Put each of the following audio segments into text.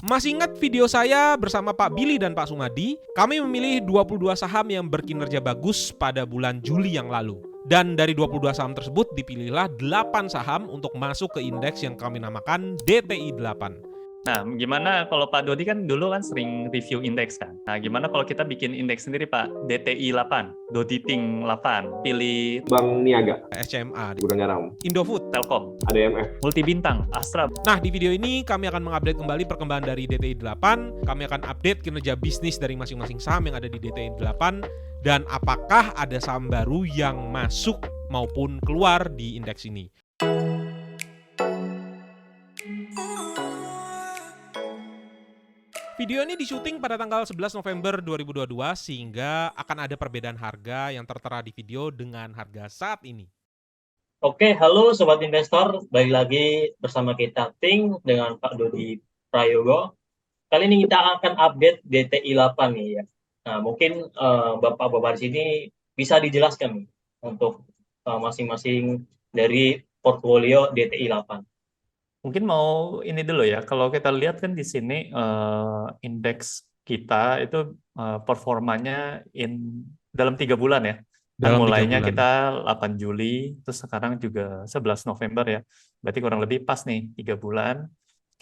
Masih ingat video saya bersama Pak Billy dan Pak Sumadi? Kami memilih 22 saham yang berkinerja bagus pada bulan Juli yang lalu. Dan dari 22 saham tersebut dipilihlah 8 saham untuk masuk ke indeks yang kami namakan DTI 8. Nah, gimana kalau Pak Dodi kan dulu kan sering review indeks kan. Nah, gimana kalau kita bikin indeks sendiri Pak? DTI 8, Dodi Ting 8, pilih Bank Niaga, SCMA, Gudang Garam, Indofood, Telkom, ADMF, Multibintang, Astra. Nah, di video ini kami akan mengupdate kembali perkembangan dari DTI 8. Kami akan update kinerja bisnis dari masing-masing saham yang ada di DTI 8 dan apakah ada saham baru yang masuk maupun keluar di indeks ini. Video ini disyuting pada tanggal 11 November 2022 sehingga akan ada perbedaan harga yang tertera di video dengan harga saat ini. Oke, halo Sobat Investor. Balik lagi bersama kita Ting dengan Pak Dodi Prayogo. Kali ini kita akan update DTI 8 nih ya. Nah, mungkin Bapak-Bapak di sini bisa dijelaskan nih, untuk masing-masing dari portfolio DTI 8. Mungkin mau ini dulu ya, kalau kita lihat kan di sini indeks kita itu performanya dalam 3 bulan ya. Dan mulainya kita 8 Juli, terus sekarang juga 11 November ya. Berarti kurang lebih pas nih 3 bulan.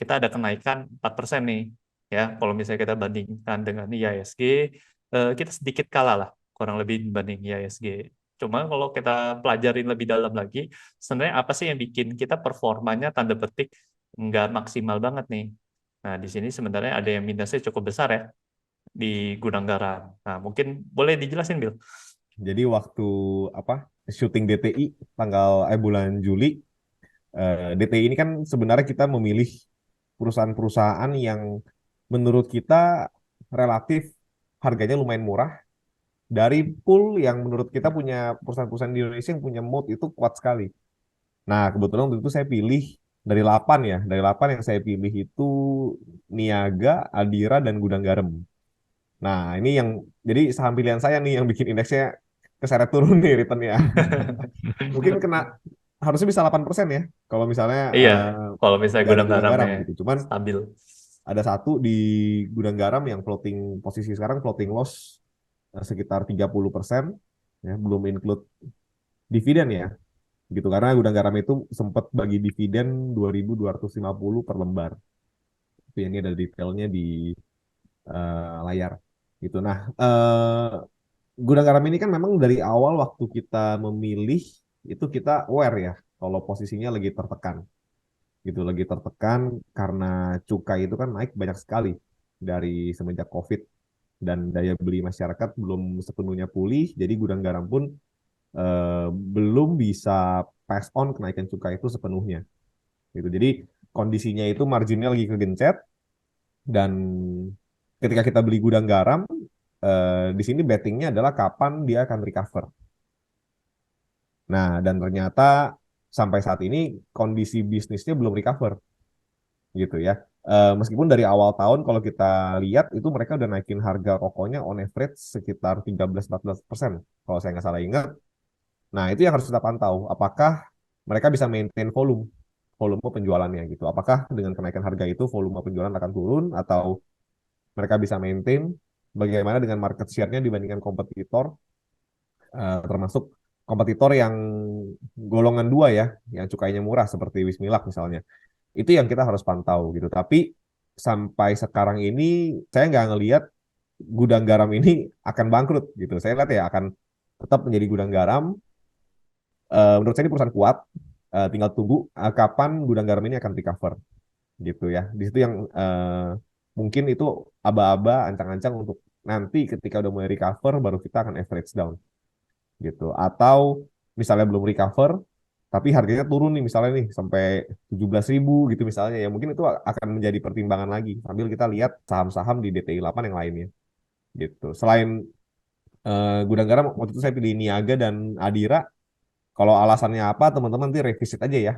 Kita ada kenaikan 4% nih. Ya, kalau misalnya kita bandingkan dengan IHSG, kita sedikit kalah lah, kurang lebih dibanding IHSG. Cuma kalau kita pelajarin lebih dalam lagi, sebenarnya apa sih yang bikin kita performanya tanda petik nggak maksimal banget nih. Nah, di sini sebenarnya ada yang minusnya cukup besar ya, di Gudang Garam. Nah, mungkin boleh dijelasin, Bill? Jadi waktu syuting DTI bulan Juli, DTI ini kan sebenarnya kita memilih perusahaan-perusahaan yang menurut kita relatif harganya lumayan murah dari pool yang menurut kita punya perusahaan-perusahaan di Indonesia yang punya moat itu kuat sekali. Nah, kebetulan waktu itu saya pilih dari 8 ya. Dari 8 yang saya pilih itu Niaga, Adira, dan Gudang Garam. Nah, ini yang jadi saham pilihan saya nih yang bikin indeksnya keseret turun nih returnnya. Mungkin harusnya bisa 8% ya. Kalau misalnya kalau misalnya Gudang Garam gitu. Cuman stabil. Ada satu di Gudang Garam yang posisi sekarang floating loss sekitar 30%, ya, belum include dividen ya. Gitu, karena Gudang Garam itu sempat bagi dividen 2.250 per lembar. Itu ini ada detailnya di layar. Gitu. Nah, Gudang Garam ini kan memang dari awal waktu kita memilih itu kita aware ya kalau posisinya lagi tertekan. Gitu, lagi tertekan karena cukai itu kan naik banyak sekali dari semenjak COVID dan daya beli masyarakat belum sepenuhnya pulih, jadi Gudang Garam pun belum bisa pass on kenaikan cukai itu sepenuhnya. Gitu. Jadi kondisinya itu marginnya lagi kegencet dan ketika kita beli Gudang Garam, di sini bettingnya adalah kapan dia akan recover. Nah, dan ternyata sampai saat ini kondisi bisnisnya belum recover, gitu ya. Meskipun dari awal tahun kalau kita lihat itu mereka udah naikin harga rokoknya on average sekitar 13-14% kalau saya nggak salah ingat. Nah, itu yang harus kita pantau. Apakah mereka bisa maintain volume penjualannya gitu. Apakah dengan kenaikan harga itu volume penjualan akan turun atau mereka bisa maintain? Bagaimana dengan market share-nya dibandingkan kompetitor, termasuk kompetitor yang golongan 2 ya, yang cukainya murah seperti Wismilak misalnya. Itu yang kita harus pantau gitu. Tapi sampai sekarang ini saya nggak ngelihat Gudang Garam ini akan bangkrut gitu. Saya lihat ya akan tetap menjadi Gudang Garam. Menurut saya ini perusahaan kuat. Tinggal tunggu kapan Gudang Garam ini akan recover gitu ya. Di situ yang mungkin itu aba-aba ancang-ancang untuk nanti ketika udah mulai recover baru kita akan average down gitu. Atau misalnya belum recover tapi harganya turun nih misalnya nih sampai 17.000 gitu misalnya, ya mungkin itu akan menjadi pertimbangan lagi sambil kita lihat saham-saham di DTI 8 yang lainnya gitu. Selain Gudang Garam waktu itu saya pilih Niaga dan Adira. Kalau alasannya apa teman-teman nanti revisit aja ya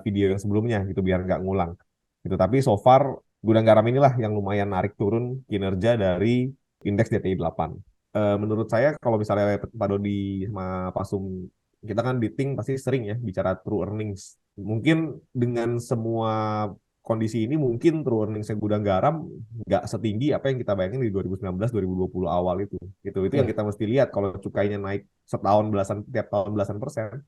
video yang sebelumnya gitu biar nggak ngulang gitu. Tapi so far Gudang Garam inilah yang lumayan narik turun kinerja dari indeks DTI 8. Menurut saya kalau misalnya Pak Dodi sama Pak Sum, kita kan di Ting pasti sering ya bicara true earnings. Mungkin dengan semua kondisi ini mungkin true earnings-nya gudang garam nggak setinggi apa yang kita bayangin di 2019-2020 awal itu. Itu yang kita mesti lihat kalau cukainya naik tiap tahun belasan persen.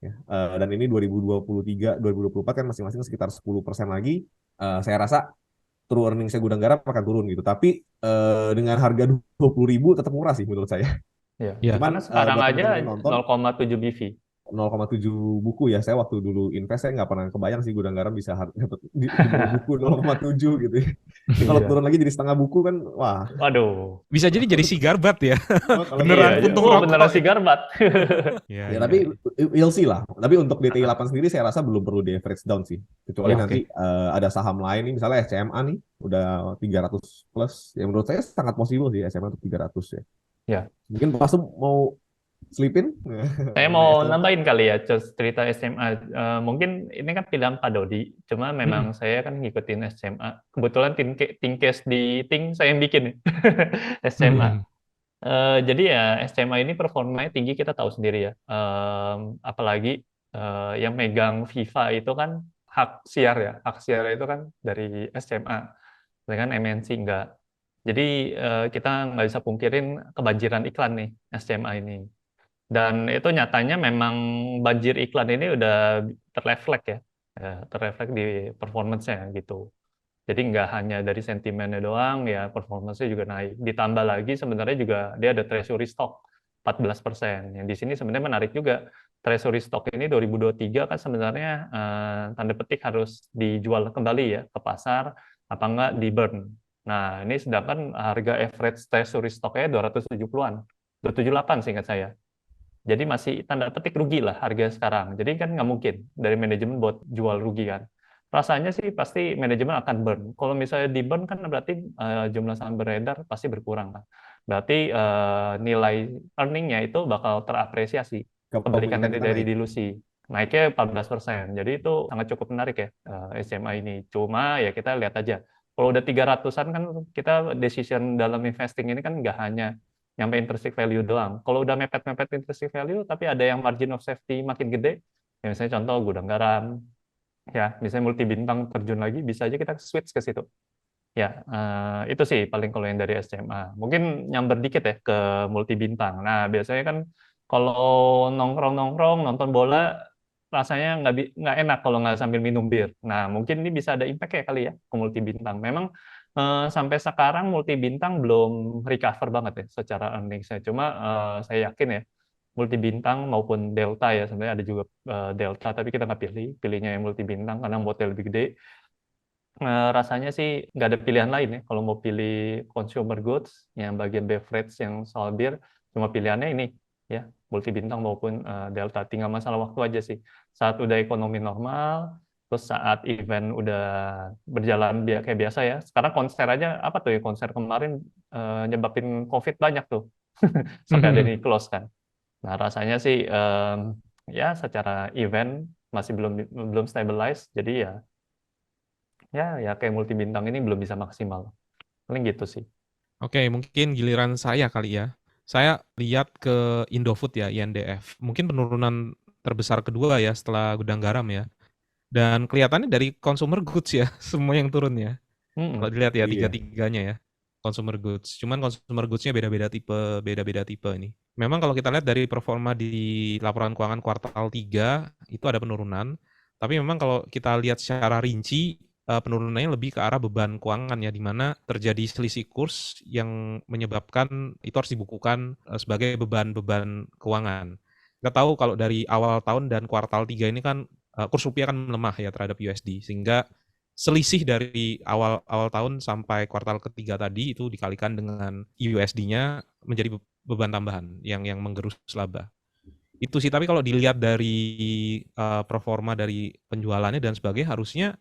Ya. Dan ini 2023, 2024 kan masing-masing sekitar 10% lagi. Saya rasa true earnings-nya gudang garam akan turun gitu. Tapi dengan harga 20.000 tetap murah sih menurut saya. Ya. Ya. Karena Cuman sekarang buat aja teman-teman nonton 0,7 BV. 0,7 buku ya. Saya waktu dulu invest saya nggak pernah kebayang sih gudang garam bisa dapat di bawah buku 0,7 gitu ya. Ini kalau Iya. turun lagi jadi setengah buku kan, wah. Waduh. Bisa jadi si Garbat ya. Kalau Beneran Iya, puntung oh, rokok beneran si ya. Garbat. Ya, ya ya. tapi we'll see lah. Tapi untuk DTI 8 sendiri saya rasa belum perlu di average down sih. Kecuali Ya, nanti ada saham lain nih, misalnya SCMA nih udah 300 plus. Ya menurut saya sangat possible sih SCMA untuk 300 ya. Ya. Mungkin Pak Sum mau selipin? Saya mau nambahin kali ya cerita SMA. Mungkin ini kan pilihan Pak Dodi, cuma memang saya kan ngikutin SMA. Kebetulan tim case di Ting saya yang bikin SMA. Jadi ya SMA ini performanya tinggi, kita tahu sendiri ya. Apalagi yang megang FIFA itu kan hak siar ya. Hak siar itu kan dari SMA, dengan MNC enggak. Jadi kita nggak bisa pungkirin kebanjiran iklan nih SMA ini. Dan itu nyatanya memang banjir iklan ini udah terreflek ya, terreflek di performance-nya gitu. Jadi nggak hanya dari sentimennya doang, ya performance-nya juga naik. Ditambah lagi sebenarnya juga dia ada treasury stock 14%. Yang di sini sebenarnya menarik juga. Treasury stock ini 2023 kan sebenarnya tanda petik harus dijual kembali ya ke pasar, apa enggak di burn. Nah, ini sedangkan harga average treasury stock-nya 270-an. 278 seingat saya. Jadi masih tanda petik rugi lah harga sekarang. Jadi kan nggak mungkin dari manajemen buat jual rugi kan. Rasanya sih pasti manajemen akan burn. Kalau misalnya di burn kan berarti jumlah saham beredar pasti berkurang kan. Berarti nilai earning-nya itu bakal terapresiasi. Kebalikan dari dilusi. Naiknya 14%. Jadi itu sangat cukup menarik ya SMA ini. Cuma ya kita lihat aja. Kalau udah 300-an kan kita decision dalam investing ini kan nggak hanya nyampe intrinsic value doang. Kalau udah mepet-mepet intrinsic value, tapi ada yang margin of safety makin gede, ya misalnya contoh gudang garam, ya misalnya multi bintang terjun lagi, bisa aja kita switch ke situ. Ya, itu sih paling kalau yang dari SCMA. Mungkin nyamber dikit ya ke multi bintang. Nah, biasanya kan kalau nongkrong-nongkrong, nonton bola, rasanya nggak enak kalau nggak sambil minum bir. Nah, mungkin ini bisa ada impact ya kali ya ke multi bintang. Memang sampai sekarang multi bintang belum recover banget ya secara earnings-nya. Cuma saya yakin ya multi bintang maupun delta ya, sebenarnya ada juga delta, tapi kita nggak pilihnya yang multi bintang karena model lebih gede. Rasanya sih nggak ada pilihan lain ya kalau mau pilih consumer goods yang bagian beverage yang soal bir, cuma pilihannya ini ya multi bintang maupun delta. Tinggal masalah waktu aja sih. Saat udah ekonomi normal, terus saat event udah berjalan kayak biasa ya. Sekarang konser aja apa tuh ya, konser kemarin nyebabin COVID banyak tuh sampai ada ini close kan. Nah rasanya sih ya secara event masih belum stabilize, jadi ya kayak multi bintang ini belum bisa maksimal. Paling gitu sih. Oke, mungkin giliran saya kali ya. Saya lihat ke Indofood ya, INDF. Mungkin penurunan terbesar kedua ya setelah gudang garam ya. Dan kelihatannya dari consumer goods ya, semua yang turun ya. Kalau dilihat ya tiga-tiganya ya, consumer goods. Cuman consumer goods-nya beda-beda tipe ini. Memang kalau kita lihat dari performa di laporan keuangan kuartal 3, itu ada penurunan. Tapi memang kalau kita lihat secara rinci, penurunannya lebih ke arah beban keuangan ya, di mana terjadi selisih kurs yang menyebabkan itu harus dibukukan sebagai beban-beban keuangan. Kita tahu kalau dari awal tahun dan kuartal 3 ini kan kurs rupiah kan melemah ya terhadap USD, sehingga selisih dari awal tahun sampai kuartal ketiga tadi itu dikalikan dengan USD-nya menjadi beban tambahan yang menggerus laba. Itu sih, tapi kalau dilihat dari performa dari penjualannya dan sebagainya harusnya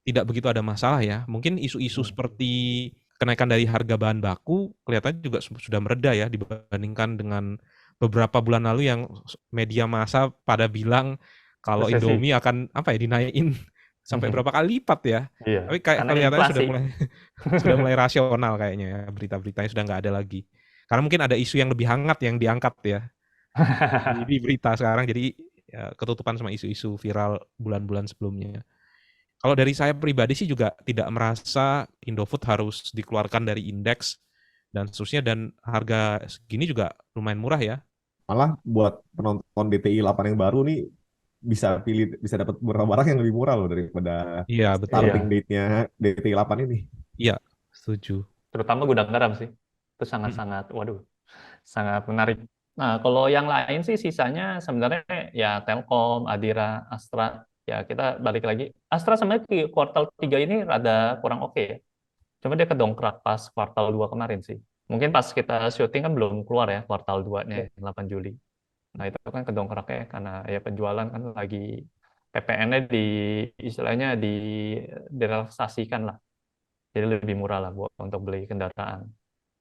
tidak begitu ada masalah ya. Mungkin isu-isu seperti kenaikan dari harga bahan baku kelihatannya juga sudah mereda ya dibandingkan dengan beberapa bulan lalu yang media massa pada bilang kalau Indomie akan dinaikin sampai berapa kali lipat ya. Iya, tapi kelihatannya sudah mulai rasional kayaknya ya, berita-beritanya sudah nggak ada lagi. Karena mungkin ada isu yang lebih hangat yang diangkat ya di berita sekarang, jadi ya, ketutupan sama isu-isu viral bulan-bulan sebelumnya. Kalau dari saya pribadi sih juga tidak merasa Indofood harus dikeluarkan dari indeks dan seterusnya, dan harga segini juga lumayan murah ya. Malah buat penonton DTI 8 yang baru nih bisa dapat beberapa barang yang lebih murah loh daripada Iya, betul. starting Iya, date-nya DTI 8 ini. Iya, setuju. terutama gudang garam sih. Itu Mm, sangat-sangat, waduh, sangat menarik. Nah, kalau yang lain sih sisanya sebenarnya ya Telkom, Adira, Astra. Ya kita balik lagi. Astra sebenarnya di kuartal 3 ini rada kurang oke ya. Cuma dia kedongkrak pas kuartal 2 kemarin sih. Mungkin pas kita syuting kan belum keluar ya kuartal 2-nya 8 Juli. Nah, itu kan kedongkraknya karena ya penjualan kan lagi PPN-nya istilahnya direlaksasikan lah. Jadi lebih murah lah buat untuk beli kendaraan.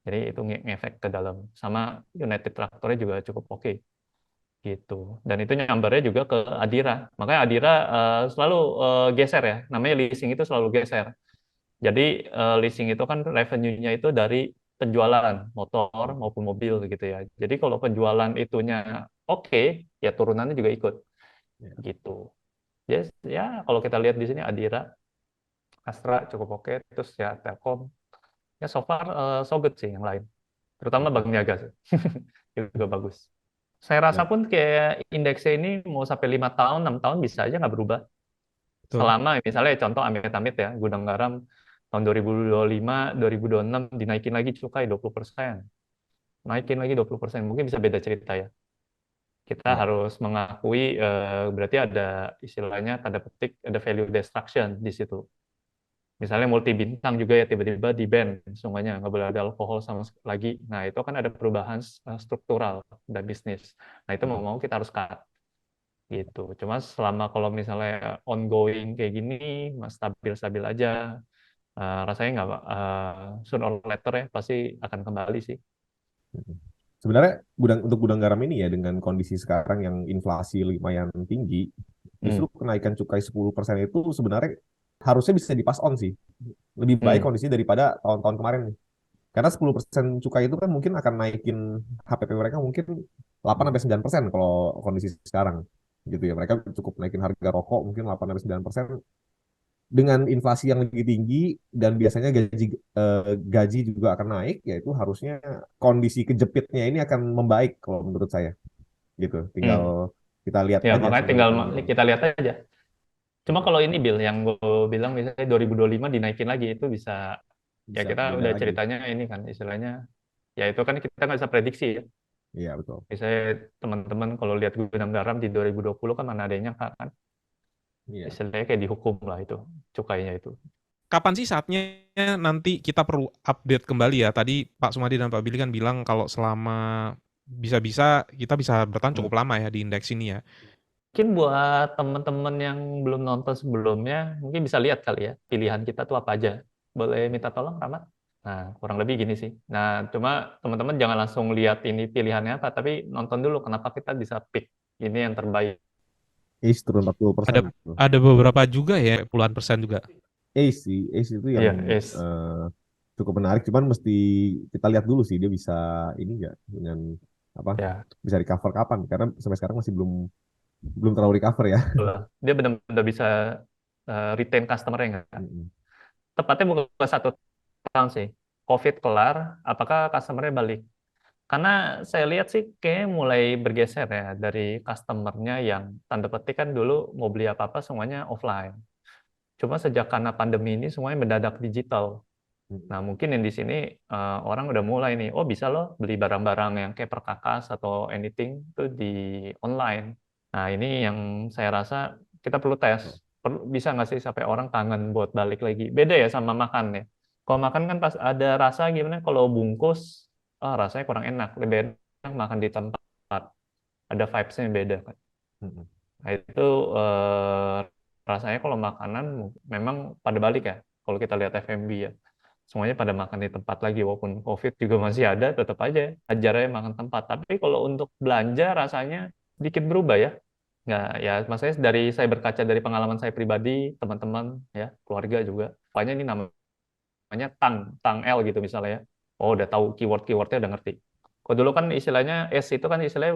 Jadi itu ngefek ke dalam. Sama United Traktornya juga cukup oke gitu. Dan itu nyambarnya juga ke Adira. Makanya Adira selalu geser ya. Namanya leasing itu selalu geser. Jadi leasing itu kan revenue-nya itu dari penjualan motor maupun mobil gitu ya. Jadi kalau penjualan itunya oke, ya turunannya juga ikut Ya. gitu. Yes, ya kalau kita lihat di sini Adira, Astra cukup oke, terus ya Telkom, ya so far so good sih yang lain. Terutama Bank Niaga sih. Juga bagus. Saya rasa Ya, pun kayak indeksnya ini mau sampai 5 tahun, 6 tahun bisa aja nggak berubah. betul. Selama misalnya contoh amit-amit ya, gudang garam tahun 2025, 2026 dinaikin lagi cukai 20%. Naikin lagi 20%, mungkin bisa beda cerita ya. Kita ya. harus mengakui berarti ada istilahnya tanda petik ada value destruction di situ. Misalnya multi bintang juga ya tiba-tiba di ban semuanya nggak boleh ada alkohol sama lagi. Nah itu kan ada perubahan struktural dan bisnis. Nah itu mau mau kita harus cut gitu. Cuma selama kalau misalnya ongoing kayak gini stabil-stabil aja, rasanya nggak sooner or later ya pasti akan kembali sih. Sebenarnya untuk gudang garam ini ya dengan kondisi sekarang yang inflasi lumayan tinggi, Hmm. justru kenaikan cukai 10% itu sebenarnya harusnya bisa dipas on sih. Lebih baik Hmm. kondisi daripada tahun-tahun kemarin nih. Karena 10% cukai itu kan mungkin akan naikin HPP mereka mungkin 8-9% kalau kondisi sekarang gitu ya. Mereka cukup naikin harga rokok mungkin 8-9% dengan inflasi yang lebih tinggi dan biasanya gaji juga akan naik, yaitu harusnya kondisi kejepitnya ini akan membaik kalau menurut saya gitu. Hmm. Tinggal kita lihat Ya aja makanya sambil tinggal tunggu. kita lihat aja. Cuma Gitu. kalau ini Bill yang gue bilang misalnya 2025 dinaikin lagi itu bisa ya Bisa kita beda udah lagi. ceritanya ini kan istilahnya ya itu kan kita nggak bisa prediksi ya. Iya betul. Misalnya teman-teman kalau lihat gudang garam di 2020 kan mana ada yang nyangka kan Iya. istilahnya kayak dihukum lah itu cukainya itu. Kapan sih saatnya nanti kita perlu update kembali ya? Tadi Pak Sumadi dan Pak Billy kan bilang kalau selama bisa-bisa kita bisa bertahan Hmm. cukup lama ya di indeks ini ya. Mungkin buat teman-teman yang belum nonton sebelumnya mungkin bisa lihat kali ya pilihan kita tuh apa aja. Boleh minta tolong Rahmat? Nah, kurang lebih gini sih. Nah, cuma teman-teman jangan langsung lihat ini pilihannya apa, tapi nonton dulu kenapa kita bisa pick ini yang terbaik. Ace turun 40%. Ada ada beberapa juga ya, puluhan persen juga. Ace itu yang Iya, yes. eh, cukup menarik, cuman mesti kita lihat dulu sih dia bisa ini nggak dengan apa Ya, bisa recover kapan karena sampai sekarang masih belum belum terlalu recover ya. betul. Dia benar-benar bisa retain customer-nya nggak? Mm-mm. Tepatnya bukan 1 tahun sih. COVID kelar, apakah customer-nya balik? Karena saya lihat sih kayak mulai bergeser ya dari customer-nya yang tanda petik kan dulu mau beli apa-apa semuanya offline. Cuma sejak karena pandemi ini semuanya mendadak digital. Nah, mungkin yang di sini orang udah mulai nih, oh bisa loh beli barang-barang yang kayak perkakas atau anything itu di online. Nah, ini yang saya rasa kita perlu tes. Bisa nggak sih sampai orang kangen buat balik lagi? Beda ya sama makan ya. Kalau makan kan pas ada rasa gimana, kalau bungkus, rasanya kurang enak. Lebih enak makan di tempat. Ada vibes-nya yang beda kan. Mm-mm. Nah, itu rasanya kalau makanan memang pada balik ya. Kalau kita lihat F&B ya. Semuanya pada makan di tempat lagi. Walaupun COVID juga masih ada, tetap aja ajarnya makan tempat. Tapi kalau untuk belanja rasanya sedikit berubah ya. Nggak, ya maksudnya dari saya berkaca dari pengalaman saya pribadi, teman-teman, ya keluarga juga. Pokoknya ini namanya Tang L gitu misalnya ya. Oh udah tahu keyword-keywordnya udah ngerti. Kalau dulu kan istilahnya S itu kan istilahnya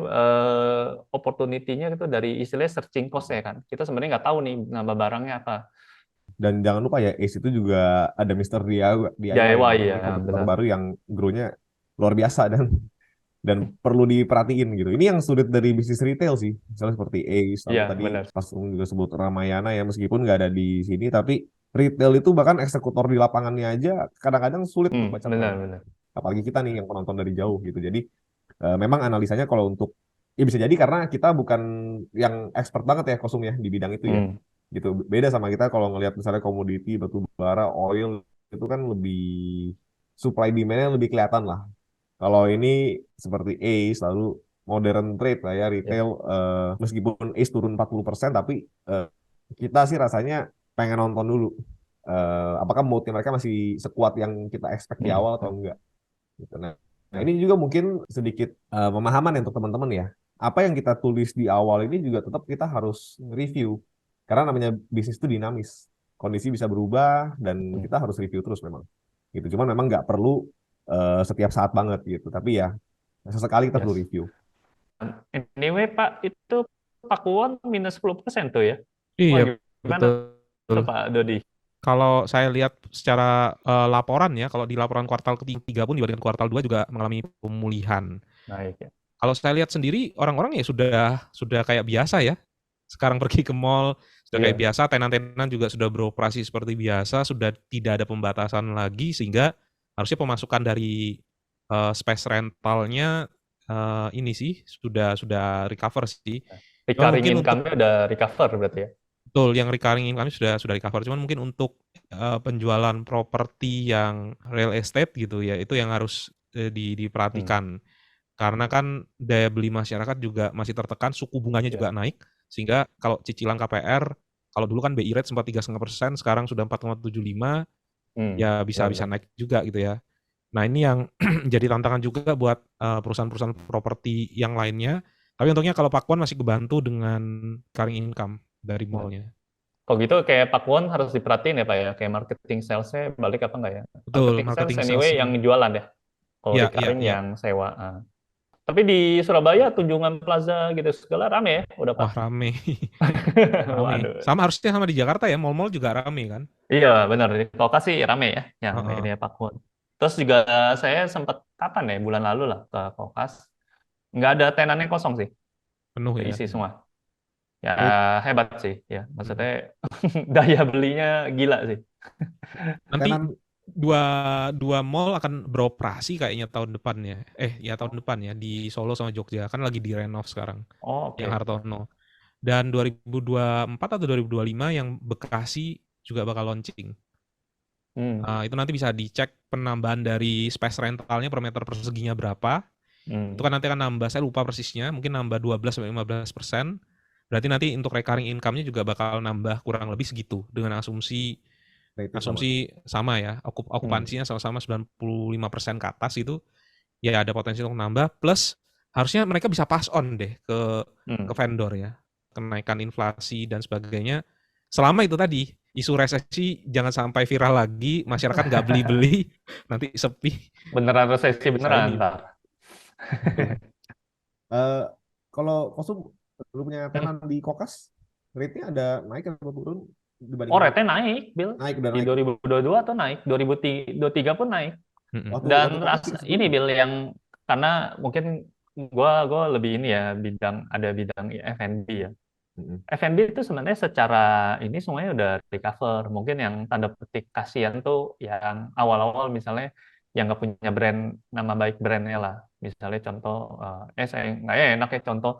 opportunity-nya itu dari istilahnya searching cost ya kan. Kita sebenarnya nggak tahu nih nama barangnya apa. Dan jangan lupa ya, Ace itu juga ada Mr. DIY DIY gitu, ya, produk benar. terbaru yang grow-nya luar biasa dan perlu diperhatiin gitu. Ini yang sulit dari bisnis retail sih, misalnya seperti Ace, lalu Iya, tadi benar. Pas juga sebut Ramayana ya, meskipun nggak ada di sini, tapi retail itu bahkan eksekutor di lapangannya aja kadang-kadang sulit untuk baca Benar, tren. benar. Apalagi kita nih yang penonton dari jauh gitu. Jadi memang analisanya kalau untuk ya bisa jadi karena kita bukan yang expert banget ya Kosum ya di bidang itu ya. Hmm, Gitu. Beda sama kita kalau ngelihat misalnya komoditi batu bara, oil itu kan lebih supply demand-nya lebih kelihatan lah. Kalau ini seperti Ace lalu modern trade lah ya ya. retail meskipun Ace turun 40% tapi kita sih rasanya pengen nonton dulu. Apakah moodnya mereka masih sekuat yang kita expect di Hmm, awal atau enggak gitu. Nah, ini juga mungkin sedikit pemahaman ya untuk teman-teman ya. Apa yang kita tulis di awal ini juga tetap kita harus review. Karena namanya bisnis itu dinamis. Kondisi bisa berubah dan hmm. kita harus review terus memang. Gitu. Cuman memang nggak perlu setiap saat banget gitu. Tapi ya sesekali kita perlu Yes. review. Anyway, Pak, itu Pakuwon minus 10% tuh ya. Wah, Iya, gimana tuh betul. Pak Dodi? Kalau saya lihat secara laporan ya, kalau di laporan kuartal ketiga pun dibandingkan kuartal 2 juga mengalami pemulihan. Naik ya. Kalau saya lihat sendiri orang-orang ya sudah kayak biasa ya. Sekarang pergi ke mall sudah kayak Iya. biasa, tenan-tenan juga sudah beroperasi seperti biasa, sudah tidak ada pembatasan lagi sehingga harusnya pemasukan dari space rentalnya ini sih sudah recover sih. Cuma Recurring mungkin untuk income-nya udah recover berarti ya. betul yang recurring income sudah recover. Cuman mungkin untuk penjualan properti yang real estate gitu ya, itu yang harus Hmm. diperhatikan. Karena kan daya beli masyarakat juga masih tertekan, suku bunganya Ya. juga naik, sehingga kalau cicilan KPR, kalau dulu kan BI rate sempat 3,5%, sekarang sudah 4,75, ya bisa Benar. naik juga gitu ya. Nah ini yang jadi tantangan juga buat perusahaan-perusahaan properti yang lainnya. Tapi untungnya kalau Pakuan masih kebantu dengan recurring income dari mall-nya. Kalau gitu kayak Pakuwon harus diperhatiin ya Pak ya, kayak marketing sales-nya balik apa enggak ya? Betul, Marketing sales marketing anyway yang sales-nya. jualan ya. Kalau Iya, iya, recurring iya. yang sewa. Tapi di Surabaya Tunjungan Plaza gitu segala rame ya, udah Pak. Wah rame, rame. Waduh. Harusnya sama di Jakarta ya, mall-mall juga rame kan? Iya benar, di lokasi rame ya, yang Heeh. ini Pakuwon. Terus juga saya sempat kapan ya, bulan lalu lah ke Kokas. Nggak ada tenannya kosong sih, Penuh ya. keisi semua. Ya Ini hebat sih, ya Mm. maksudnya daya belinya gila sih. Nanti tenan dua mall akan beroperasi kayaknya tahun depan ya. Ya tahun depan ya di Solo sama Jogja kan lagi direnov sekarang Oh, yang oke. Hartono. Dan 2024 atau 2025 yang Bekasi juga bakal launching. Hmm. Itu nanti bisa dicek penambahan dari space rentalnya per meter perseginya berapa. Itu kan nanti akan nambah, saya lupa persisnya, mungkin nambah 12-15%. Berarti nanti untuk recurring income-nya juga bakal nambah kurang lebih segitu dengan asumsi rate sama. sama ya, okupansinya sama-sama 95% ke atas itu, ya ada potensi untuk nambah, plus harusnya mereka bisa pass on deh ke vendor ya, kenaikan inflasi dan sebagainya. Selama itu tadi, isu resesi jangan sampai viral lagi, masyarakat nggak beli-beli, nanti sepi. Beneran resesi beneran, Ini. Pak. Kalau Kosum lu punya tenan di Kokas, rate-nya ada naik atau turun dibanding Oh, rate-nya naik, Bill. naik udah Di naik. 2022 tuh naik, 2023 pun naik. Waktu Dan Kokas ini Bill yang karena mungkin gua lebih ini ya ada bidang F&B ya. F&B itu sebenarnya secara ini semuanya udah recover. Mungkin yang tanda petik kasihan tuh yang awal-awal misalnya yang nggak punya brand, nama baik brandnya lah. Misalnya contoh, saya nggak enak ya contoh.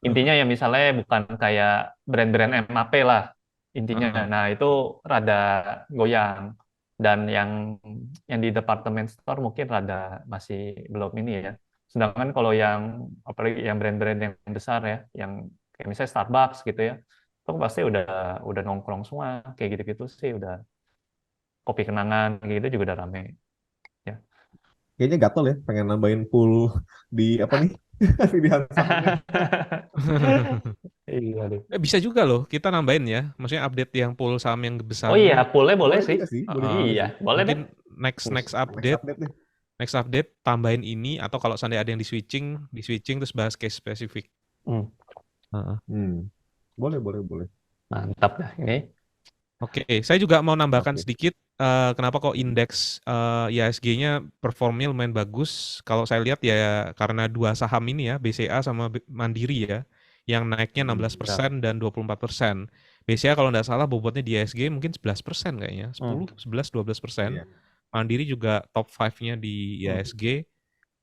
Intinya ya misalnya bukan kayak brand-brand MAP lah intinya. Nah itu rada goyang. Dan yang di department store mungkin rada masih belum ini ya. Sedangkan kalau yang apalagi yang brand-brand yang besar ya, yang kayak misalnya Starbucks gitu ya, itu pasti udah nongkrong semua kayak gitu-gitu sih, udah kopi kenangan gitu juga udah rame ya. Kayaknya gatel ya, pengen nambahin pool di apa nih? Pilihan sahamnya. Iya deh. Bisa juga loh kita nambahin ya, maksudnya update yang pool saham yang Oh iya, besarnya. boleh Boleh sih. juga sih, boleh juga Iya, sih. boleh deh. Mungkin next Next update update deh. next update tambahin ini, atau kalau seandainya ada yang di switching terus bahas case spesifik. Hmm. Boleh. Mantap dah ini. Oke, saya juga mau nambahkan Oke. sedikit kenapa kok indeks IHSG-nya performnya lumayan bagus. Kalau saya lihat ya karena dua saham ini ya, BCA sama Mandiri ya, yang naiknya 16% dan 24%. BCA kalau nggak salah bobotnya di IHSG mungkin 11% kayaknya, 10, 11, 12%. Iya. Mandiri juga top 5-nya di IHSG.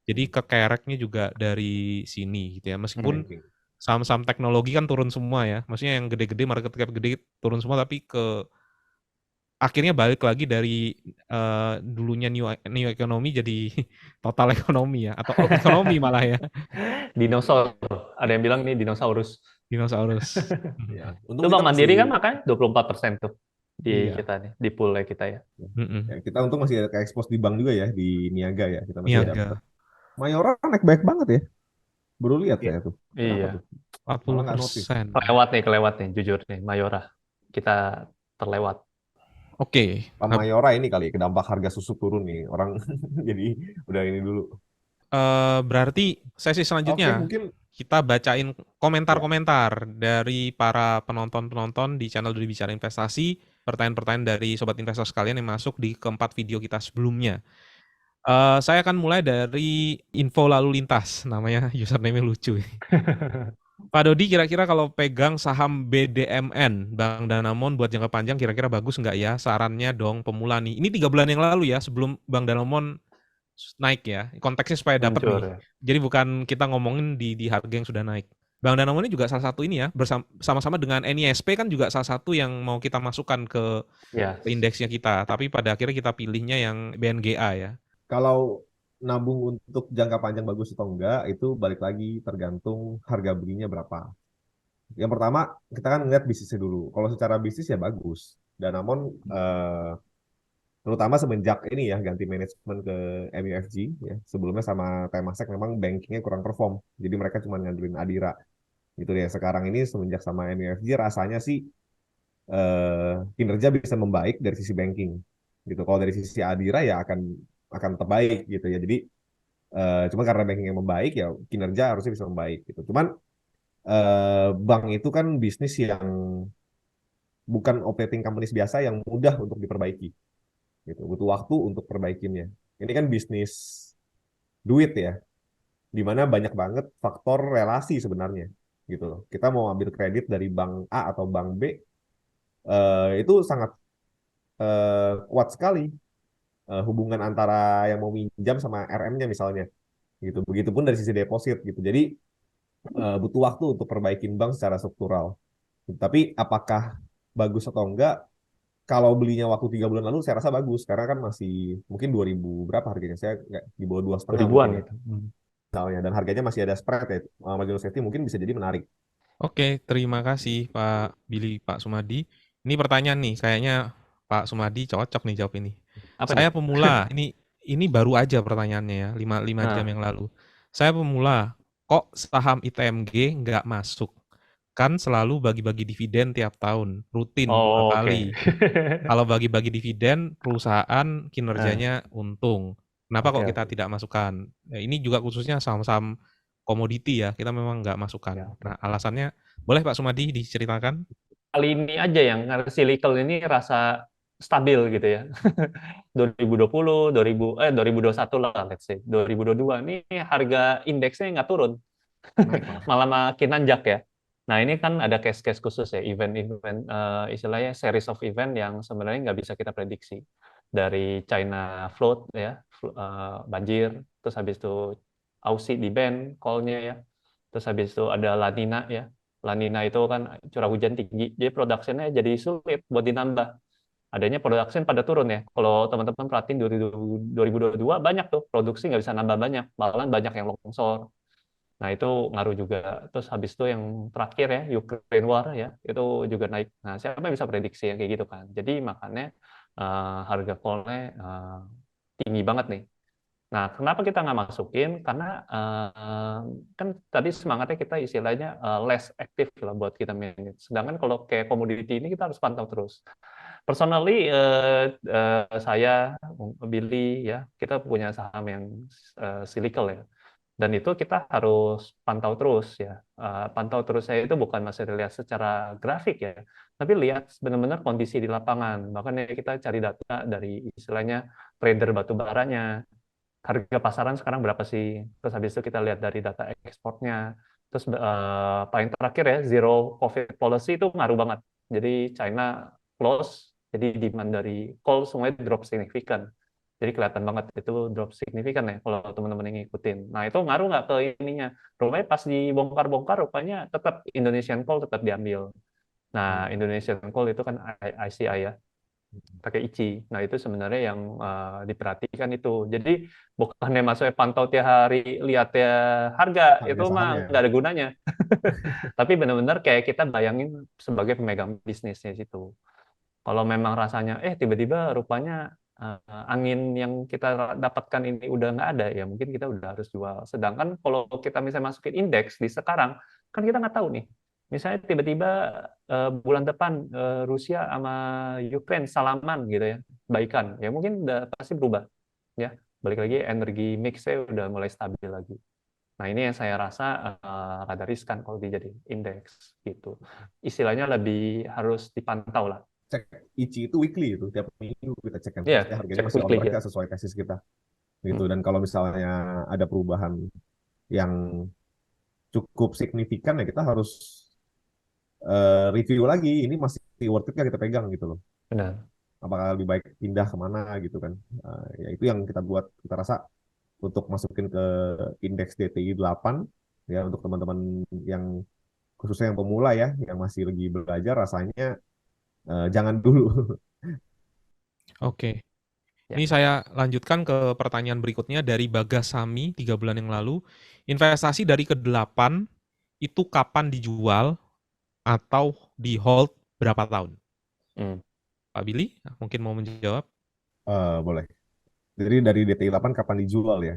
Jadi kekereknya juga dari sini gitu ya. Meskipun Banking. saham-saham teknologi kan turun semua ya. Maksudnya yang gede-gede, market cap gede turun semua, tapi akhirnya balik lagi dari dulunya new economy jadi total ekonomi ya, atau old economy malah ya, Dinosaur. Ada yang bilang nih dinosaurus. dinosaurus. Ya. Itu Untung kita Bank Mandiri kan masih makanya 24% tuh di iya. kita nih, di pool kita ya. Ya, kita untung masih ada ke-expose di bank juga ya di Niaga ya. Kita masih Niaga dapat. Mayora naik baik banget ya. Baru lihat Iya. saya tuh. Kenapa Iya. tuh? Malah nggak notice. 40%. Kelewat nih, jujur nih, Mayora. Kita terlewat. Oke. Pak Mayora ini kali kedampak harga susu turun nih. Orang jadi udah ini dulu. Berarti sesi Oke, selanjutnya mungkin kita bacain ya. komentar-komentar dari para penonton-penonton di channel Dodi Bicara Investasi, pertanyaan-pertanyaan dari sobat investor sekalian yang masuk di keempat video kita sebelumnya. Saya akan mulai dari info lalu lintas, namanya username-nya lucu. Pak Dodi, kira-kira kalau pegang saham BDMN, Bank Danamon buat jangka panjang, kira-kira bagus nggak ya? Sarannya dong pemula nih. Ini 3 bulan yang lalu ya, sebelum Bank Danamon naik ya. Konteksnya supaya dapat Hancur nih. ya. Jadi bukan kita ngomongin di harga yang sudah naik. Bank Danamon ini juga salah satu ini ya, bersama-sama dengan NISP kan juga salah satu yang mau kita masukkan ke Ya. indeksnya kita. Tapi pada akhirnya kita pilihnya yang BNGA ya. Kalau nabung untuk jangka panjang bagus atau enggak, itu balik lagi tergantung harga belinya berapa. Yang pertama, kita kan ngeliat bisnisnya dulu. Kalau secara bisnis ya bagus. Dan namun, terutama semenjak ini ya, ganti manajemen ke MUFG, ya. Sebelumnya sama Temasek memang bankingnya kurang perform. Jadi mereka cuma ngandelin Adira. Gitu deh. Sekarang ini semenjak sama MUFG, rasanya sih kinerja bisa membaik dari sisi banking. Gitu. Kalau dari sisi Adira ya akan terbaik gitu ya. Jadi cuma karena banking yang membaik ya kinerja harusnya bisa membaik gitu. Cuman bank itu kan bisnis yang bukan operating companies biasa yang mudah untuk diperbaiki gitu. Butuh waktu untuk perbaikinnya. Ini kan bisnis duit ya, di mana banyak banget faktor relasi sebenarnya gitu loh. Kita mau ambil kredit dari bank A atau bank B itu sangat kuat sekali hubungan antara yang mau minjam sama RM-nya misalnya gitu. Begitupun dari sisi deposit gitu. Jadi butuh waktu untuk perbaikin bank secara struktural. Tapi apakah bagus atau enggak? Kalau belinya waktu 3 bulan lalu, saya rasa bagus karena kan masih mungkin 2000 berapa harganya? Saya nggak di bawah 2,5 Ribuan mungkin ya gitu. misalnya. Dan harganya masih ada spread ya. Margin of safety mungkin bisa jadi menarik. Oke, terima kasih Pak Billy, Pak Sumadi. Ini pertanyaan nih, kayaknya Pak Sumadi cocok nih jawab ini. Apa Saya nih? pemula, ini baru aja pertanyaannya ya, 5 jam Nah, yang lalu. Saya pemula, kok saham ITMG nggak masuk? Kan selalu bagi-bagi dividen tiap tahun, rutin 2 oh, oke. kali. Kalau bagi-bagi dividen, perusahaan Nah, kinerjanya untung. Kenapa oke, kok kita oke. tidak masukkan? Ya, ini juga khususnya saham-saham komoditi ya, kita memang nggak masukkan. Ya, oke. Nah, alasannya, boleh Pak Sumadi diceritakan? Kali ini aja yang cyclical ini rasa stabil gitu ya. 2020, 2021 lah, let's say. 2022 ini harga indeksnya nggak turun, Naik malah. malah makin nanjak ya. Nah, ini kan ada case-case khusus ya, event-event, istilahnya series of event yang sebenarnya nggak bisa kita prediksi. Dari China flood ya, banjir, terus habis itu Aussie di ban call-nya ya, terus habis itu ada La Nina ya. La Nina itu kan curah hujan tinggi, jadi production-nya jadi sulit buat dinambah. Adanya production pada turun ya. Kalau teman-teman perhatiin 2022 banyak tuh produksi nggak bisa nambah banyak, malahan banyak yang longsor. Nah, itu ngaruh juga. Terus habis itu yang terakhir ya, Ukraine War ya, itu juga naik. Nah, siapa yang bisa prediksi yang kayak gitu kan. Jadi makanya harga call-nya tinggi banget nih. Nah, kenapa kita nggak masukin? Karena kan tadi semangatnya kita istilahnya less aktif lah buat kita manage. Sedangkan kalau kayak komoditi ini kita harus pantau terus. Personally, saya, Billy, ya, kita punya saham yang cyclical ya. Dan itu kita harus pantau terus ya. Pantau terus saya itu bukan masih lihat secara grafik ya, tapi lihat benar-benar kondisi di lapangan. Bahkan ya kita cari data dari istilahnya trader batu baranya, harga pasaran sekarang berapa sih? Terus habis itu kita lihat dari data ekspornya. Terus paling terakhir ya, zero COVID policy itu ngaruh banget. Jadi China close, jadi demand dari coal semuanya drop signifikan. Jadi kelihatan banget itu drop signifikan ya kalau teman-teman yang ngikutin. Nah itu ngaruh nggak ke ininya? Rupanya pas dibongkar-bongkar, rupanya tetap Indonesian coal tetap diambil. Nah Indonesian coal itu kan ICI ya, pakai ICI. Nah, itu sebenarnya yang diperhatikan itu. Jadi bukannya maksudnya pantau tiap hari lihat ya harga, Harga itu mah sahamnya. nggak ada gunanya. Tapi benar-benar kayak kita bayangin sebagai pemegang bisnisnya situ. Kalau memang rasanya, tiba-tiba rupanya angin yang kita dapatkan ini udah nggak ada, ya mungkin kita udah harus jual. Sedangkan kalau kita misalnya masukin indeks di sekarang, kan kita nggak tahu nih. Misalnya tiba-tiba bulan depan Rusia sama Ukraine salaman gitu ya, baikan, ya mungkin udah pasti berubah. Ya, balik lagi energi mix-nya udah mulai stabil lagi. Nah ini yang saya rasa rada riskan kalau dijadiin indeks gitu. Istilahnya lebih harus dipantau lah. Cek ICI itu weekly itu, tiap minggu kita cek kan. Iya, Maksudnya harganya cek masih on weekly track ya. ya sesuai tesis kita. Gitu. Dan kalau misalnya ada perubahan yang cukup signifikan ya kita harus review lagi. Ini masih worth it nggak kita pegang gitu loh. Benar. Apakah lebih baik pindah kemana gitu kan. Ya itu yang kita buat, kita rasa untuk masukin ke indeks DTI 8 ya untuk teman-teman yang khususnya yang pemula ya, yang masih lagi belajar rasanya jangan dulu. Oke. Ya. Ini saya lanjutkan ke pertanyaan berikutnya dari Bagas Sami 3 bulan yang lalu. Investasi dari ke-8 itu kapan dijual atau di hold berapa tahun? Pak Billy, mungkin mau menjawab? Boleh. Jadi dari DTI 8 kapan dijual ya?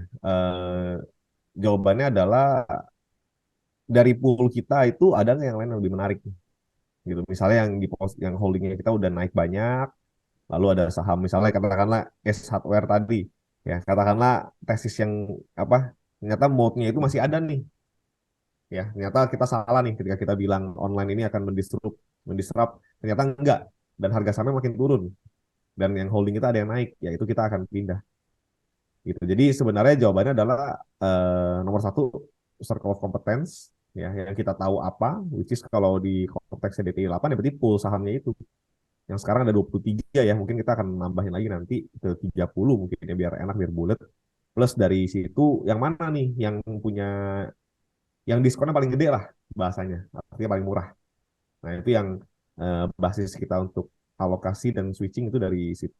Jawabannya adalah dari pool kita itu ada nggak yang lain yang lebih menarik gitu. Misalnya yang di yang holdingnya kita udah naik banyak, lalu ada saham misalnya katakanlah S Hardware tadi, ya katakanlah tesis yang apa ternyata mode-nya itu masih ada nih, ya ternyata kita salah nih ketika kita bilang online ini akan mendisrupt, ternyata enggak dan harga sahamnya makin turun dan yang holding kita ada yang naik, ya itu kita akan pindah. Gitu. Jadi sebenarnya jawabannya adalah nomor satu circle of competence ya yang kita tahu apa, which is kalau di konteks DTI 8 ya berarti pool sahamnya itu yang sekarang ada 23 ya, mungkin kita akan nambahin lagi nanti ke 30 mungkin ya biar enak biar bulat. Plus dari situ yang mana nih yang punya yang diskonnya paling gede lah bahasanya, artinya paling murah. Nah, itu yang basis kita untuk alokasi dan switching itu dari situ.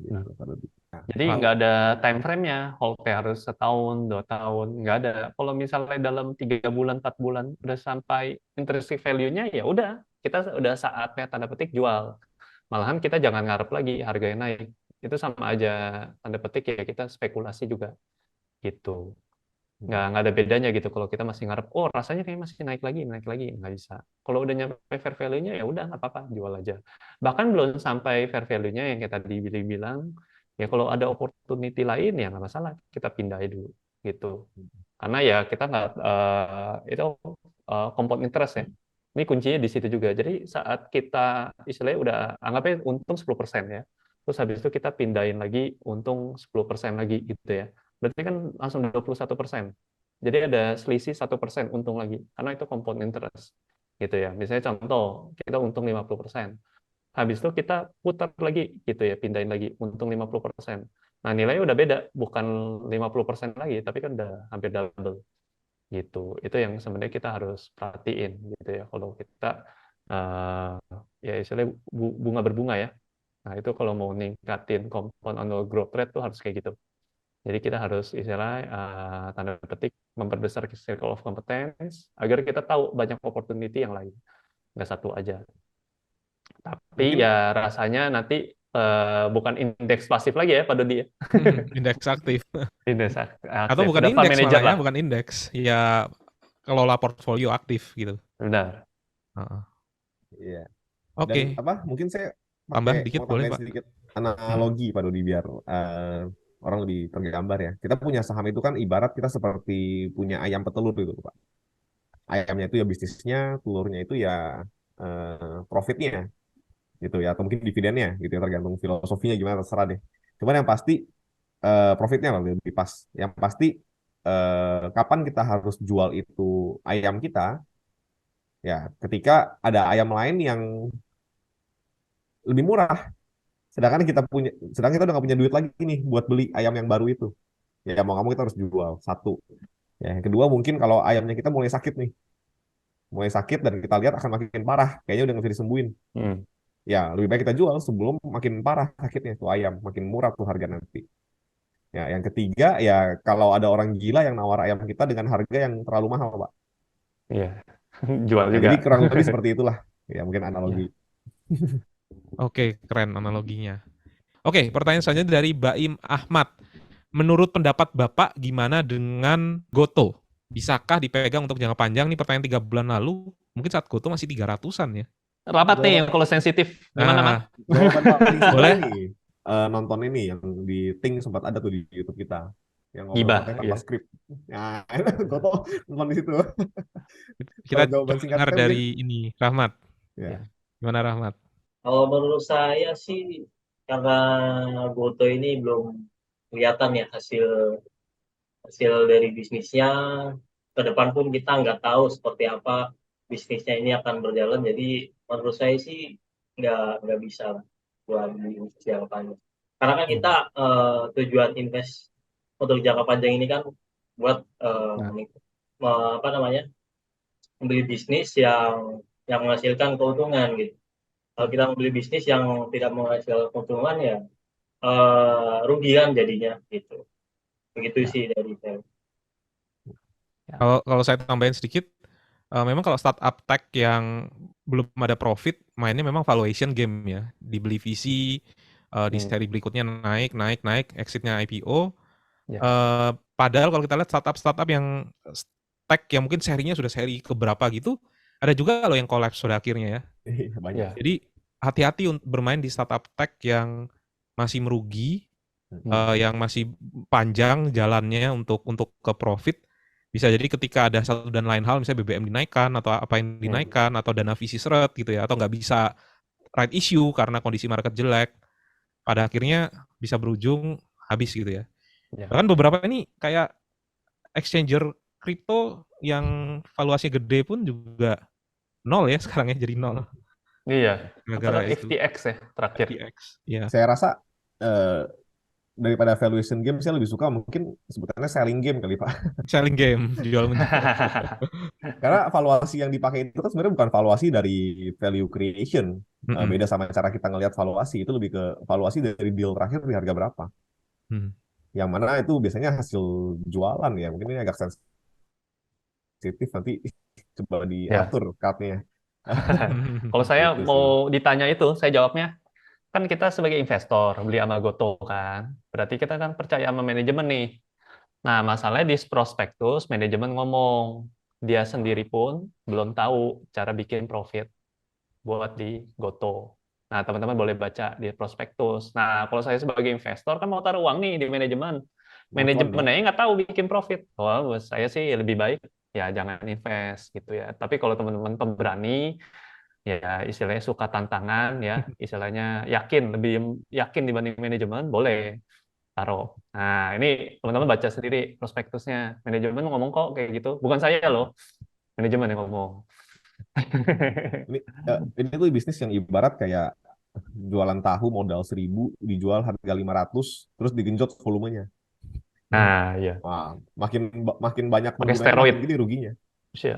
Gitu, Pak Dodi. Nah, Jadi nggak ada time frame-nya, hold kayak harus setahun, 2 tahun, nggak ada. Kalau misalnya dalam 3 bulan, 4 bulan udah sampai intrinsic value-nya, ya udah, kita udah saatnya tanda petik jual. Malahan kita jangan ngarep lagi harganya naik. Itu sama aja tanda petik ya kita spekulasi juga gitu. Nggak ada bedanya gitu kalau kita masih ngarep, oh rasanya kayak masih naik lagi, nggak bisa. Kalau udah nyampe fair value-nya ya udah nggak apa-apa, jual aja. Bahkan belum sampai fair value-nya yang kita bilang, ya kalau ada opportunity lain ya nggak masalah, kita pindahin dulu gitu. Karena ya kita nggak itu compound interest ya. Ini kuncinya di situ juga. Jadi saat kita istilahnya udah anggapnya untung 10% ya. Terus habis itu kita pindahin lagi untung 10% lagi gitu ya. Berarti kan langsung 21%. Jadi ada selisih 1% untung lagi. Karena itu compound interest. Gitu ya. Misalnya contoh, kita untung 50%. Habis itu kita putar lagi gitu ya, pindahin lagi untung 50%. Nah, nilainya udah beda, bukan 50% lagi, tapi kan udah hampir double gitu. Itu yang sebenarnya kita harus perhatiin gitu ya. Kalau kita ya istilahnya bunga berbunga ya. Nah, itu kalau mau ningkatin compound annual growth rate tuh harus kayak gitu. Jadi kita harus istilahnya tanda petik memperbesar circle of competence agar kita tahu banyak opportunity yang lain, nggak satu aja. Tapi mungkin ya rasanya nanti bukan indeks pasif lagi ya Pak Dodi ya. Indeks aktif. Indeks Atau aktif. bukan Udah fund indeks manager malah ya, lah. bukan indeks. Ya kelola portfolio aktif gitu. Benar. iya. Dan Oke, apa? Mungkin saya tambah mau dikit boleh tambahin Pak. sedikit analogi Pak Dodi biar orang lebih tergambar ya. Kita punya saham itu kan ibarat kita seperti punya ayam petelur gitu, Pak. Ayamnya itu ya bisnisnya, telurnya itu ya profitnya gitu ya, atau mungkin dividennya gitu ya, tergantung filosofinya gimana terserah deh. Cuman yang pasti profitnya lah lebih pas. Yang pasti kapan kita harus jual itu ayam kita ya ketika ada ayam lain yang lebih murah. Sedangkan kita udah nggak punya duit lagi nih buat beli ayam yang baru itu. Ya mau nggak mau kita harus jual satu. Ya, yang kedua mungkin kalau ayamnya kita mulai sakit dan kita lihat akan makin parah, kayaknya udah nggak bisa disembuhin. Hmm. Ya lebih baik kita jual sebelum makin parah sakitnya tuh ayam, makin murah tuh harga nanti. Ya, yang ketiga ya kalau ada orang gila yang nawar ayam kita dengan harga yang terlalu mahal, Pak. Iya. Jual Ya, juga. jadi kurang lebih seperti itulah. Ya mungkin analogi. Iya. Oke, keren analoginya. Oke, pertanyaan selanjutnya dari Baim Ahmad. Menurut pendapat Bapak, gimana dengan Goto? Bisakah dipegang untuk jangka panjang? Nih pertanyaan 3 bulan lalu, mungkin saat Goto masih 300-an ya. Rapat nih Jawaban, kalau sensitif. Gimana, Mat? jawaban paling simpel Boleh? ini nonton ini yang di Ting sempat ada tuh di YouTube kita yang ngobrol Gibah, santai tanpa iya. skrip. Ya, gue tuh nonton di situ. Kita Kalau jawaban coba dengar singkatnya mungkin dari ini, Rahmat. ya. Gimana Rahmat? Kalau menurut saya sih karena Goto ini belum kelihatan ya hasil hasil dari bisnisnya, ke depan pun kita nggak tahu seperti apa bisnisnya ini akan berjalan. Jadi menurut saya sih nggak bisa buat di jangka panjang. Karena kan kita tujuan invest untuk jangka panjang ini kan buat Nah, apa namanya, membeli bisnis yang menghasilkan keuntungan gitu. Kalau kita membeli bisnis yang tidak menghasilkan keuntungan ya rugian jadinya gitu. Begitu ya, sih dari saya. ya. Kalau saya tambahin sedikit, memang kalau startup tech yang belum ada profit, mainnya memang valuation game ya. Dibeli VC, di seri berikutnya naik, exitnya IPO. Ya. Padahal kalau kita lihat startup yang tech yang mungkin serinya sudah seri keberapa gitu, ada juga loh yang collapse pada akhirnya ya. Banyak. Ya. Jadi hati-hati untuk bermain di startup tech yang masih merugi, yang masih panjang jalannya untuk ke profit. Bisa jadi ketika ada satu dan lain hal, misalnya BBM dinaikkan atau apa yang dinaikkan atau dana VC seret gitu ya, atau nggak bisa right issue karena kondisi market jelek, pada akhirnya bisa berujung habis gitu ya. Ya. Bahkan beberapa ini kayak exchanger kripto yang valuasinya gede pun juga nol ya sekarang ya, jadi nol. Iya. Gara-gara Antara itu. FTX ya terakhir. FTX, ya. Saya rasa daripada valuation game saya lebih suka mungkin sebutannya selling game kali, Pak. Selling game, jual menjual. Karena valuasi yang dipakai itu kan sebenarnya bukan valuasi dari value creation. Beda sama cara kita ngelihat valuasi, itu lebih ke valuasi dari deal terakhir di harga berapa. Yang mana itu biasanya hasil jualan ya. Mungkin ini agak sensitif, nanti coba diatur card-nya. Kalau saya Gitu sih. mau ditanya itu, saya jawabnya, kan kita sebagai investor beli sama Goto kan, berarti kita kan percaya sama manajemen nih. Nah, masalahnya di prospektus manajemen ngomong dia sendiri pun belum tahu cara bikin profit buat di Goto. Nah, teman-teman boleh baca di prospektus. Nah, kalau saya sebagai investor kan mau taruh uang nih di manajemen, manajemennya nggak tahu bikin profit. Wah, buat saya sih lebih baik ya jangan invest gitu ya. Tapi kalau teman-teman pemberani ya istilahnya suka tantangan ya, istilahnya lebih yakin dibanding manajemen, boleh taruh. Nah, ini teman-teman baca sendiri prospektusnya. Manajemen ngomong kok kayak gitu. Bukan saya loh, manajemen yang ngomong. Ini tuh bisnis yang ibarat kayak jualan tahu modal 1.000 dijual harga 500 terus digenjot volumenya. Nah, iya. Wah, makin banyak Pakai volumenya steroid. makin gede ruginya. Iya.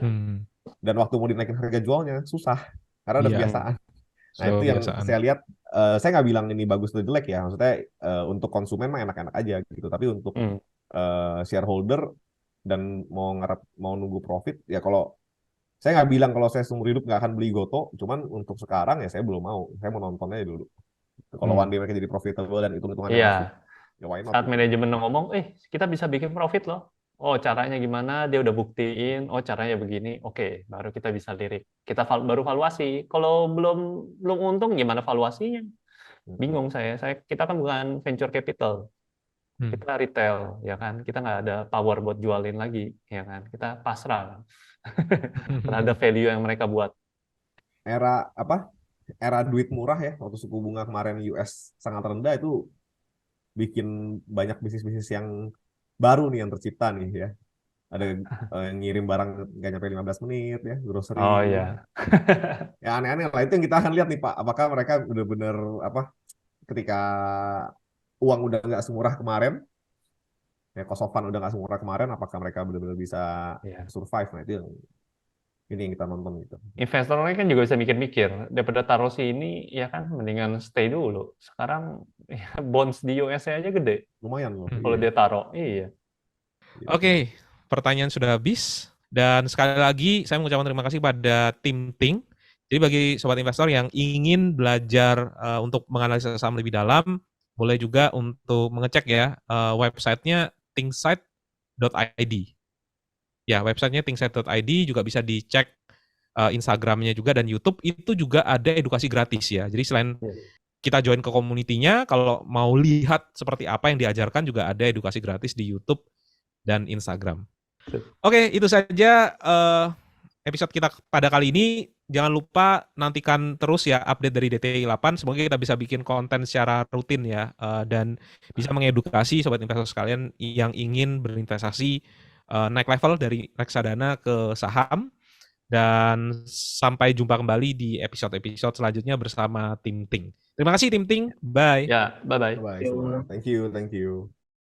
Dan waktu mau dinaikin harga jualnya susah karena udah Iya. kebiasaan. Nah, itu yang saya lihat, saya nggak bilang ini bagus atau jelek ya, maksudnya untuk konsumen mah enak-enak aja gitu, tapi untuk shareholder dan mau nunggu profit ya, kalau saya nggak bilang kalau saya seumur hidup nggak akan beli Goto, cuman untuk sekarang ya saya belum mau, saya mau nontonnya dulu. Kalau one day mereka jadi profitable dan hitung-hitungannya masuk, ya why not? Saat manajemen ngomong, kita bisa bikin profit loh. Oh, caranya gimana? Dia udah buktiin. Oh, caranya begini. Oke, baru kita bisa lirik. Kita baru valuasi. Kalau belum untung, gimana valuasinya? Bingung saya. Kita kan bukan venture capital. Kita retail, ya kan? Kita nggak ada power buat jualin lagi, ya kan? Kita pasrah terhadap value yang mereka buat. Era apa? Era duit murah ya, waktu suku bunga kemarin US sangat rendah itu bikin banyak bisnis-bisnis yang baru nih yang tercipta nih ya. Ada yang ngirim barang nggak nyampe 15 menit ya, Oh grocery. ya, Ya aneh-aneh lah, itu yang kita akan lihat nih Pak. Apakah mereka benar-benar apa ketika uang udah nggak semurah kemarin, ya cost of fund udah nggak semurah kemarin, apakah mereka benar-benar bisa ya. survive? Nah itu yang ini yang kita nonton gitu. Investornya kan juga bisa mikir-mikir. Daripada taruh sini, ya kan, mendingan stay dulu. Sekarang ya, bonds di USA aja gede. Lumayan loh. Kalau Iya. dia taruh, iya. Gitu. Oke, pertanyaan sudah habis. Dan sekali lagi saya mengucapkan terima kasih pada tim Ting. Jadi bagi sobat investor yang ingin belajar untuk menganalisa saham lebih dalam, boleh juga untuk mengecek ya websitenya thinksight.id. Ya, websitenya thinksight.id, juga bisa dicek Instagramnya juga, dan YouTube itu juga ada edukasi gratis ya. Jadi selain kita join ke community-nya, kalau mau lihat seperti apa yang diajarkan juga ada edukasi gratis di YouTube dan Instagram. Oke, itu saja episode kita pada kali ini. Jangan lupa nantikan terus ya update dari DTI 8. Semoga kita bisa bikin konten secara rutin ya, dan bisa mengedukasi sobat investor sekalian yang ingin berinvestasi naik level dari reksadana ke saham. Dan sampai jumpa kembali di episode-episode selanjutnya bersama tim Ting. Terima kasih tim Ting. Bye. Ya, bye-bye. Bye semua. Thank you.